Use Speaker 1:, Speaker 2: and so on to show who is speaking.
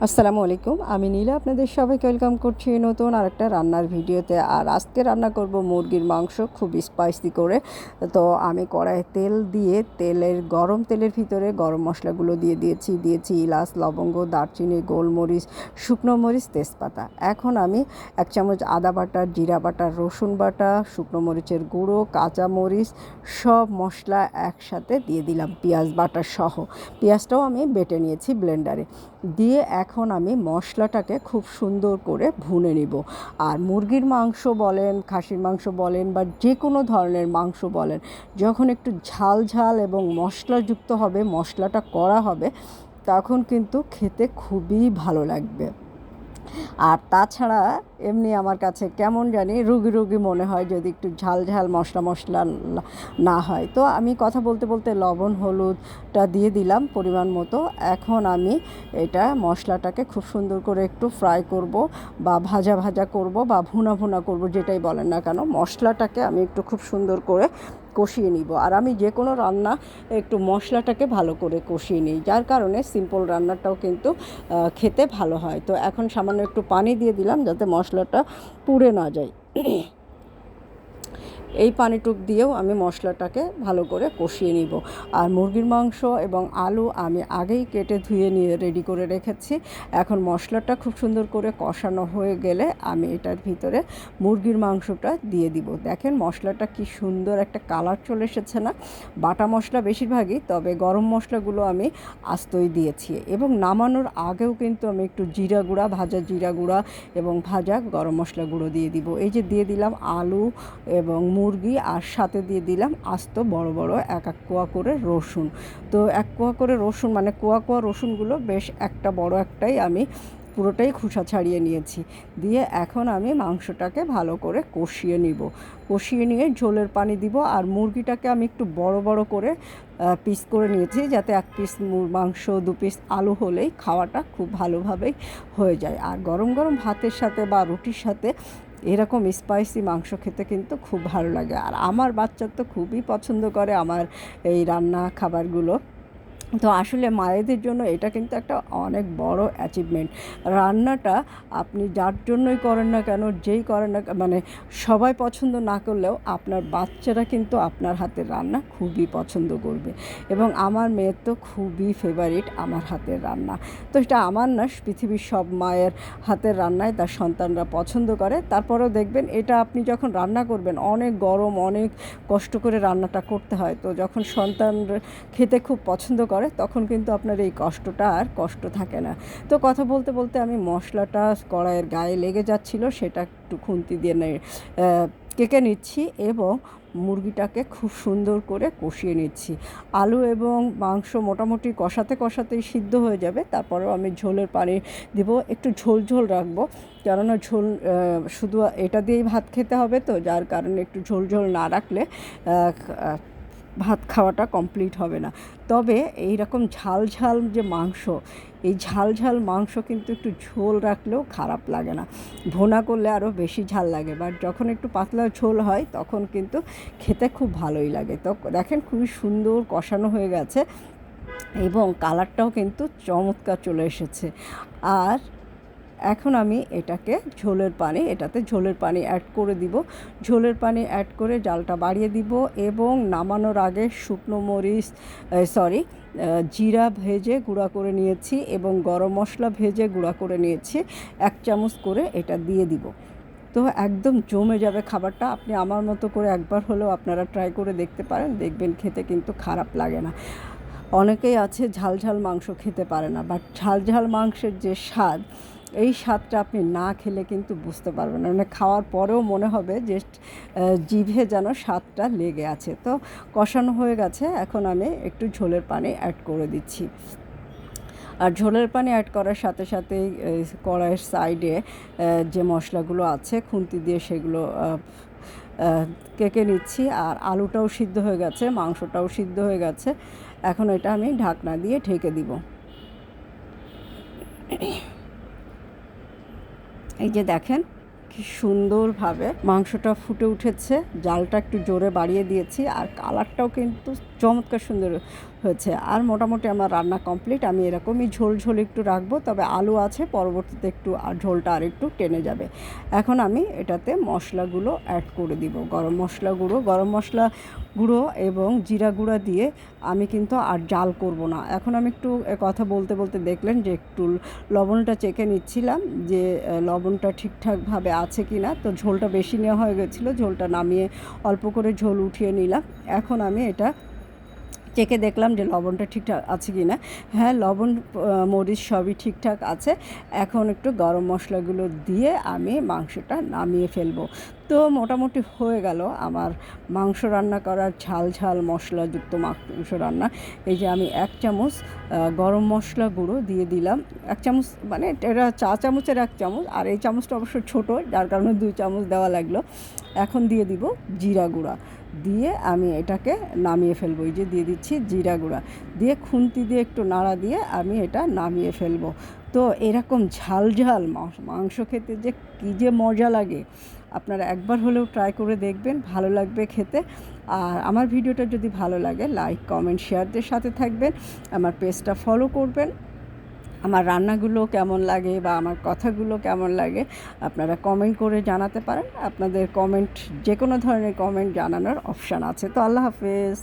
Speaker 1: আসসালামু আলাইকুম, আমি নীলা আপনাদের সবাইকে ওয়েলকাম করছি নতুন আরেকটা রান্নার ভিডিওতে। আর আজকে রান্না করব মুরগির মাংস খুব স্পাইসি করে। তো আমি কড়াইয়ে তেল দিয়ে গরম তেলের ভিতরে গরম মশলাগুলো দিয়েছি এলাচ, লবঙ্গ, দারচিনি, গোলমরিচ, শুকনো মরিচ, তেজপাতা। এখন আমি 1 চামচ আদা বাটা, জিরা বাটা, রসুন বাটা, শুকনো মরিচের গুঁড়ো, কাঁচা মরিচ সব মশলা একসাথে দিয়ে দিলাম, পেঁয়াজ বাটা সহ। পেঁয়াজটাও আমি বেটে নিয়েছি ব্লেন্ডারে দিয়ে। এখন আমি মশলাটাকে খুব সুন্দর করে ভুনে নিব। আর মুরগির মাংস বলেন, খাসির মাংস বলেন বা যে কোনো ধরনের মাংস বলেন, যখন একটু ঝাল ঝাল এবং মশলাযুক্ত হবে, মশলাটা করা হবে, তখন কিন্তু খেতে খুবই ভালো লাগবে। আর তাছাড়া এমনি আমার কাছে কেমন জানি রুগী রুগী মনে হয় যদি একটু ঝাল ঝাল মশলা না হয়। তো আমি কথা বলতে বলতে লবণ হলুদটা দিয়ে দিলাম পরিমাণ মতো। এখন আমি এটা মশলাটাকে খুব সুন্দর করে একটু ফ্রাই করব বা ভাজা করব বা ভুনা করব, যেটাই বলেন না কেন, মশলাটাকে আমি একটু খুব সুন্দর করে কষিয়ে নিব। আর আমি যে কোনো রান্না একটু মশলাটাকে ভালো করে কষিয়ে নিই, যার কারণে সিম্পল রান্নাটাও কিন্তু খেতে ভালো হয়। তো এখন সামান্য একটু পানি দিয়ে দিলাম যাতে মশলাটা পুড়ে না যায়। এই পানিটুক দিয়েও আমি মশলাটাকে ভালো করে কষিয়ে নিব। আর মুরগির মাংস এবং আলু আমি আগেই কেটে ধুয়ে নিয়ে রেডি করে রেখেছি। এখন মশলাটা খুব সুন্দর করে কষানো হয়ে গেলে আমি এটার ভিতরে মুরগির মাংসটা দিয়ে দিব। দেখেন মশলাটা কি সুন্দর একটা কালার চলে এসেছে না? বাটা মশলা বেশিরভাগই, তবে গরম মশলাগুলো আমি আস্তই দিয়েছি। এবং নামানোর আগেও কিন্তু আমি একটু জিরা গুঁড়া, ভাজা জিরা গুঁড়া এবং ভাজা গরম মশলা গুঁড়ো দিয়ে দিব। এই যে দিয়ে দিলাম আলু এবং মুরগি, আর সাথে দিয়ে দিলাম আস্ত বড় বড় এক কোয়া করে রসুন। তো 1 কোয়া করে রসুন, মানে কোয়া রসুনগুলো বেশ একটা বড় একটাই আমি পুরোটাই খোসা ছাড়িয়ে নিয়েছি। দিয়ে এখন আমি মাংসটাকে ভালো করে কষিয়ে নিব। কষিয়ে নিয়ে ঝোলের পানি দিব। আর মুরগিটাকে আমি একটু বড় করে পিস করে নিয়েছি, যাতে 1 পিস মাংস 2 পিস আলু হলেই খাওয়াটা খুব ভালোভাবেই হয়ে যায়। আর গরম গরম ভাতের সাথে বা রুটির সাথে এরকম স্পাইসি মাংস খেতে কিন্তু খুব ভালো লাগে। আর আমার বাচ্চা তো খুবই পছন্দ করে আমার এই রান্না খাবারগুলো। তো আসলে মায়েদের জন্য এটা কিন্তু একটা অনেক বড় অ্যাচিভমেন্ট। রান্নাটা আপনি যার জন্যই করেন না কেন, যেই করেন না, মানে সবাই পছন্দ না করলেও আপনার বাচ্চারা কিন্তু আপনার হাতের রান্না খুবই পছন্দ করবে। এবং আমার মেয়ের তো খুবই ফেভারিট আমার হাতের রান্না। তো এটা আমার না, পৃথিবীর সব মায়ের হাতের রান্নায় তার সন্তানরা পছন্দ করে। তারপরেও দেখবেন এটা আপনি যখন রান্না করবেন, অনেক গরম, অনেক কষ্ট করে রান্নাটা করতে হয়। তো যখন সন্তান খেতে খুব পছন্দ করে, তখন কিন্তু আপনার এই কষ্টটা আর কষ্ট থাকে না। তো কথা বলতে বলতে আমি মশলাটা কড়াইয়ের গায়ে লেগে যাচ্ছিল, সেটা একটু খুন্তি দিয়ে কেটে নিচ্ছি এবং মুরগিটাকে খুব সুন্দর করে কষিয়ে নিচ্ছি। আলু এবং মাংস মোটামুটি কষাতেই সিদ্ধ হয়ে যাবে। তারপরেও আমি ঝোলের পানি দিব, একটু ঝোল রাখবো, কেননা ঝোল শুধু এটা দিয়েই ভাত খেতে হবে, তো যার কারণে একটু ঝোল না রাখলে ভাত খাওয়াটা কমপ্লিট হবে না। তবে এই রকম ঝাল যে মাংস, এই ঝাল মাংস কিন্তু একটু ঝোল রাখলেও খারাপ লাগে না। ভুনা করলে আরও বেশি ঝাল লাগে, বাট যখন একটু পাতলা ঝোল হয় তখন কিন্তু খেতে খুব ভালোই লাগে। তো দেখেন খুবই সুন্দর কষানো হয়ে গেছে এবং কালারটাও কিন্তু চমৎকার চলে এসেছে। আর এখন আমি এটাতে ঝোলের পানি অ্যাড করে দিব। ঝোলের পানি অ্যাড করে জালটা বাড়িয়ে দিব এবং নামানোর আগে জিরা ভেজে গুঁড়া করে নিয়েছি এবং গরম মশলা ভেজে গুঁড়া করে নিয়েছি, 1 চামচ করে এটা দিয়ে দিব। তো একদম জমে যাবে খাবারটা। আপনি আমার মতো করে একবার হলেও আপনারা ট্রাই করে দেখতে পারেন, দেখবেন খেতে কিন্তু খারাপ লাগে না। অনেকেই আছে ঝাল মাংস খেতে পারে না, বাট ঝাল মাংসের যে স্বাদ, এই স্বাদটা আপনি না খেলে কিন্তু বুঝতে পারবেন না। মানে খাওয়ার পরেও মনে হবে যে জিভে যেন স্বাদটা লেগে আছে। তো কষানো হয়ে গেছে, এখন আমি একটু ঝোলের পানি অ্যাড করে দিচ্ছি। আর ঝোলের পানি অ্যাড করার সাথে সাথেই কড়াইয়ের সাইডে যে মশলাগুলো আছে খুন্তি দিয়ে সেগুলো কেটে নিচ্ছি। আর আলুটাও সিদ্ধ হয়ে গেছে, মাংসটাও সিদ্ধ হয়ে গেছে। এখন এটা আমি ঢাকনা দিয়ে ঢেকে দিব। এই যে দেখেন কি সুন্দরভাবে মাংসটা ফুটে উঠেছে, জালটা একটু জোরে বাড়িয়ে দিয়েছি আর কালারটাও কিন্তু চমৎকার সুন্দর হয়েছে। আর মোটামুটি আমার রান্না কমপ্লিট। আমি এরকমই ঝোল ঝোল একটু রাখবো, তবে আলু আছে, পরবর্তীতে একটু ঝোলটা আর একটু টেনে যাবে। এখন আমি এটাতে মশলাগুলো অ্যাড করে দিব। গরম মশলা গুঁড়ো এবং জিরা গুঁড়া দিয়ে আমি কিন্তু আর জাল করব না। এখন আমি একটু কথা বলতে বলতে দেখলেন যে একটু লবণটা চেখে নিচ্ছিলাম যে লবণটা ঠিকঠাকভাবে আছে কি না। তো ঝোলটা বেশি নেওয়া হয়ে গেছিলো, ঝোলটা নামিয়ে অল্প করে ঝোল উঠিয়ে নিলাম। এখন আমি এটা চেখে দেখলাম যে লবণটা ঠিকঠাক আছে কি না। হ্যাঁ, লবণ মরিচ সবই ঠিকঠাক আছে। এখন একটু গরম মশলাগুলো দিয়ে আমি মাংসটা নামিয়ে ফেলবো। তো মোটামুটি হয়ে গেল আমার মাংস রান্না করার ঝাল ঝাল মশলাযুক্ত মাংস রান্না। এই যে আমি 1 চামচ গরম মশলা গুঁড়ো দিয়ে দিলাম। 1 চামচ মানে এটা চা চামচের 1 চামচ, আর এই চামচটা অবশ্য ছোটো, যার কারণে 2 চামচ দেওয়া লাগলো। এখন দিয়ে দিব জিরা গুঁড়া, দিয়ে আমি এটাকে নামিয়ে ফেলবো। এই যে দিয়ে দিচ্ছি জিরা গুঁড়া, দিয়ে খুন্তি দিয়ে একটু নাড়া দিয়ে আমি এটা নামিয়ে ফেলবো। তো এরকম ঝাল ঝাল মাংস খেতে যে কী যে মজা লাগে, আপনারা একবার হলেও ট্রাই করে দেখবেন, ভালো লাগবে খেতে। আর আমার ভিডিওটা যদি ভালো লাগে লাইক কমেন্ট শেয়ারদের সাথে থাকবেন, আমার পেজটা ফলো করবেন। আমার রান্নাগুলো কেমন লাগে বা আমার কথাগুলো কেমন লাগে আপনারা কমেন্ট করে জানাতে পারেন। আপনাদের কমেন্ট, যে কোনো ধরনের কমেন্ট জানানোর অপশান আছে। তো আল্লাহ হাফেজ।